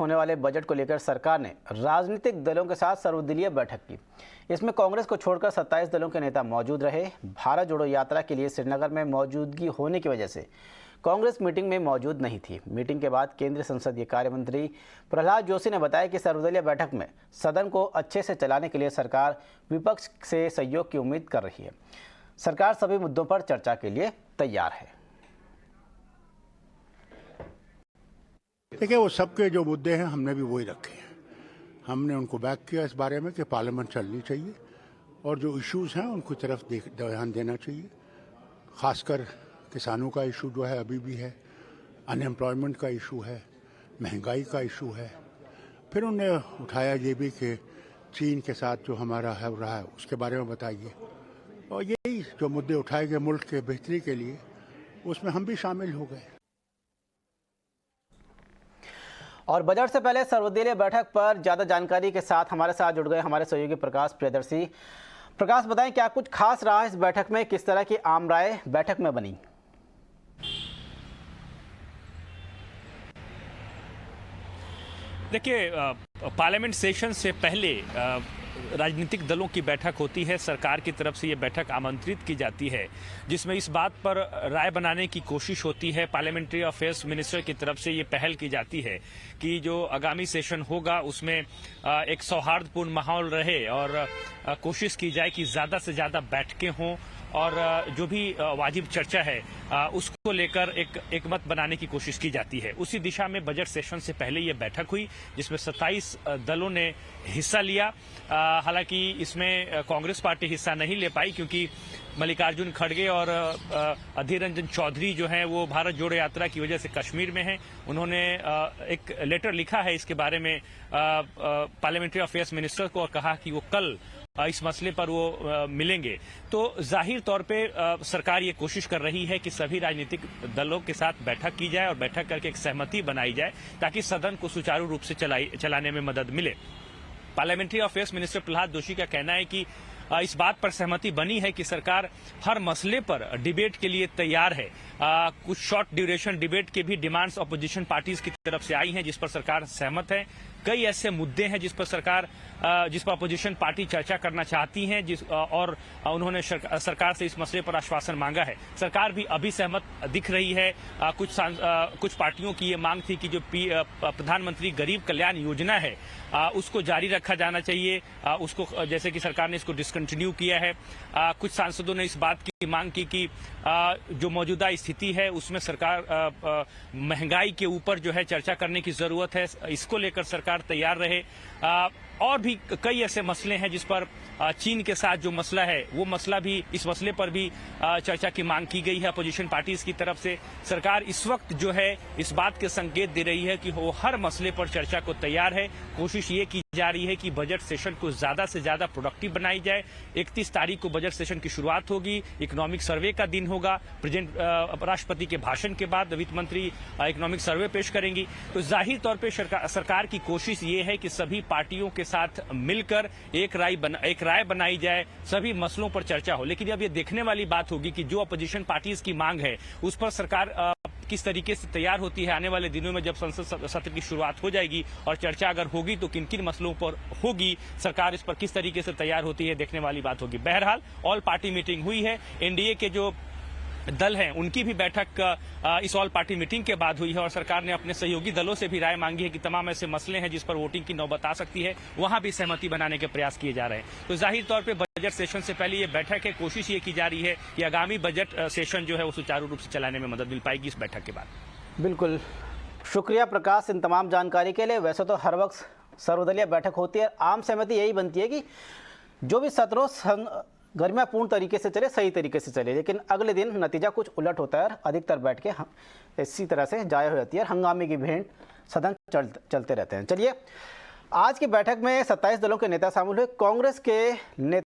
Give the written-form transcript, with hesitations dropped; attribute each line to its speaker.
Speaker 1: होने वाले बजट को लेकर सरकार ने राजनीतिक दलों के साथ सर्वदलीय बैठक की। इसमें कांग्रेस को छोड़कर 27 दलों के नेता मौजूद रहे। भारत जोड़ो यात्रा के लिए श्रीनगर में मौजूदगी होने की वजह से कांग्रेस मीटिंग में मौजूद नहीं थी। मीटिंग के बाद केंद्रीय संसदीय कार्य मंत्री प्रहलाद जोशी ने बताया कि सर्वदलीय बैठक में सदन को अच्छे से चलाने के लिए सरकार विपक्ष से सहयोग की उम्मीद कर रही है। सरकार सभी मुद्दों पर चर्चा के लिए तैयार है।
Speaker 2: देखिए, वो सबके जो मुद्दे हैं हमने भी वही रखे हैं। हमने उनको बैक किया इस बारे में कि पार्लियामेंट चलनी चाहिए और जो इश्यूज हैं उनकी तरफ ध्यान देना चाहिए। खासकर किसानों का इशू जो है अभी भी है, अनएम्प्लॉयमेंट का इशू है, महंगाई का इशू है। फिर उन्होंने उठाया ये भी कि चीन के साथ जो हमारा है रहा है उसके बारे में बताइए, और यही जो मुद्दे उठाए गए मुल्क के बेहतरी के लिए, उसमें हम भी शामिल हो गए।
Speaker 1: और बजट से पहले सर्वदलीय बैठक पर ज्यादा जानकारी के साथ हमारे साथ जुड़ गए हमारे सहयोगी प्रकाश प्रियदर्शी। प्रकाश, बताएं क्या कुछ खास रहा इस बैठक में, किस तरह की आम राय बैठक में बनी?
Speaker 3: देखिए, पार्लियामेंट सेशन से पहले राजनीतिक दलों की बैठक होती है। सरकार की तरफ से ये बैठक आमंत्रित की जाती है, जिसमें इस बात पर राय बनाने की कोशिश होती है। पार्लियामेंट्री अफेयर्स मिनिस्टर की तरफ से ये पहल की जाती है कि जो आगामी सेशन होगा उसमें एक सौहार्दपूर्ण माहौल रहे और कोशिश की जाए कि ज़्यादा से ज़्यादा बैठकें हों और जो भी वाजिब चर्चा है उसको लेकर एक मत बनाने की कोशिश की जाती है। उसी दिशा में बजट सेशन से पहले ये बैठक हुई, जिसमें 27 दलों ने हिस्सा लिया। हालांकि इसमें कांग्रेस पार्टी हिस्सा नहीं ले पाई क्योंकि मल्लिकार्जुन खड़गे और अधीर रंजन चौधरी जो हैं वो भारत जोड़ो यात्रा की वजह से कश्मीर में हैं। उन्होंने एक लेटर लिखा है इसके बारे में पार्लियामेंट्री अफेयर्स मिनिस्टर को और कहा कि वो कल इस मसले पर वो मिलेंगे। तो जाहिर तौर पे सरकार ये कोशिश कर रही है कि सभी राजनीतिक दलों के साथ बैठक की जाए और बैठक करके एक सहमति बनाई जाए ताकि सदन को सुचारू रूप से चलाने में मदद मिले। Parliamentary affairs minister Prahlad Joshi का कहना है कि इस बात पर सहमति बनी है कि सरकार हर मसले पर डिबेट के लिए तैयार है। कुछ शॉर्ट ड्यूरेशन डिबेट के भी डिमांड्स अपोजिशन पार्टीज की तरफ से आई हैं, जिस पर सरकार सहमत है। कई ऐसे मुद्दे हैं जिस पर अपोजिशन पार्टी चर्चा करना चाहती हैं और उन्होंने सरकार से इस मसले पर आश्वासन मांगा है। सरकार भी अभी सहमत दिख रही है। कुछ पार्टियों की ये मांग थी कि जो प्रधानमंत्री गरीब कल्याण योजना है उसको जारी रखा जाना चाहिए, उसको जैसे कि सरकार ने इसको डिसकंटिन्यू किया है। कुछ सांसदों ने इस बात की मांग की कि जो मौजूदा स्थिति है उसमें सरकार महंगाई के ऊपर जो है चर्चा करने की जरूरत है, इसको लेकर सरकार तैयार रहे। और भी कई ऐसे मसले हैं जिस पर चीन के साथ जो मसला है वो मसला भी, इस मसले पर भी चर्चा की मांग की गई है अपोजिशन पार्टीज की तरफ से। सरकार इस वक्त जो है इस बात के संकेत दे रही है कि वो हर मसले पर चर्चा को तैयार है। कोशिश ये की जा रही है कि बजट सेशन को ज्यादा से ज्यादा प्रोडक्टिव बनाई जाए। 31 तारीख को बजट सेशन की शुरुआत होगी, इकोनॉमिक सर्वे का दिन होगा। राष्ट्रपति के भाषण के बाद वित्त मंत्री इकोनॉमिक सर्वे पेश करेंगी। तो जाहिर तौर पर सरकार की कोशिश ये है कि सभी पार्टियों के साथ मिलकर एक राय बनाई जाए, सभी मसलों पर चर्चा हो। लेकिन अब ये देखने वाली बात होगी कि जो अपोजिशन पार्टीज की मांग है उस पर सरकार किस तरीके से तैयार होती है। आने वाले दिनों में जब संसद सत्र की शुरुआत हो जाएगी और चर्चा अगर होगी तो किन किन मसलों पर होगी, सरकार इस पर किस तरीके से तैयार होती है, देखने वाली बात होगी। बहरहाल ऑल पार्टी मीटिंग हुई है। एनडीए के जो दल हैं उनकी भी बैठक इस ऑल पार्टी मीटिंग के बाद हुई है और सरकार ने अपने सहयोगी दलों से भी राय मांगी है कि तमाम ऐसे मसले हैं जिस पर वोटिंग की नौबत आ सकती है, वहां भी सहमति बनाने के प्रयास किए जा रहे हैं। तो जाहिर तौर पे बजट सेशन से पहले ये बैठक है। कोशिश ये की जा रही है कि आगामी बजट सेशन जो है वो सुचारू रूप से चलाने में मदद मिल पाएगी इस बैठक के बाद।
Speaker 1: बिल्कुल, शुक्रिया प्रकाश इन तमाम जानकारी के लिए। वैसे तो हर वक्त सर्वदलीय बैठक होती है, आम सहमति यही बनती है कि जो भी सत्रों गर्मियापूर्ण तरीके से चले, सही तरीके से चले, लेकिन अगले दिन नतीजा कुछ उलट होता है और अधिकतर बैठ के इसी तरह से जाया हो जाती है, हंगामे की भेंट सदन चलते रहते हैं। चलिए, आज की बैठक में 27 दलों के नेता शामिल हुए। कांग्रेस के नेता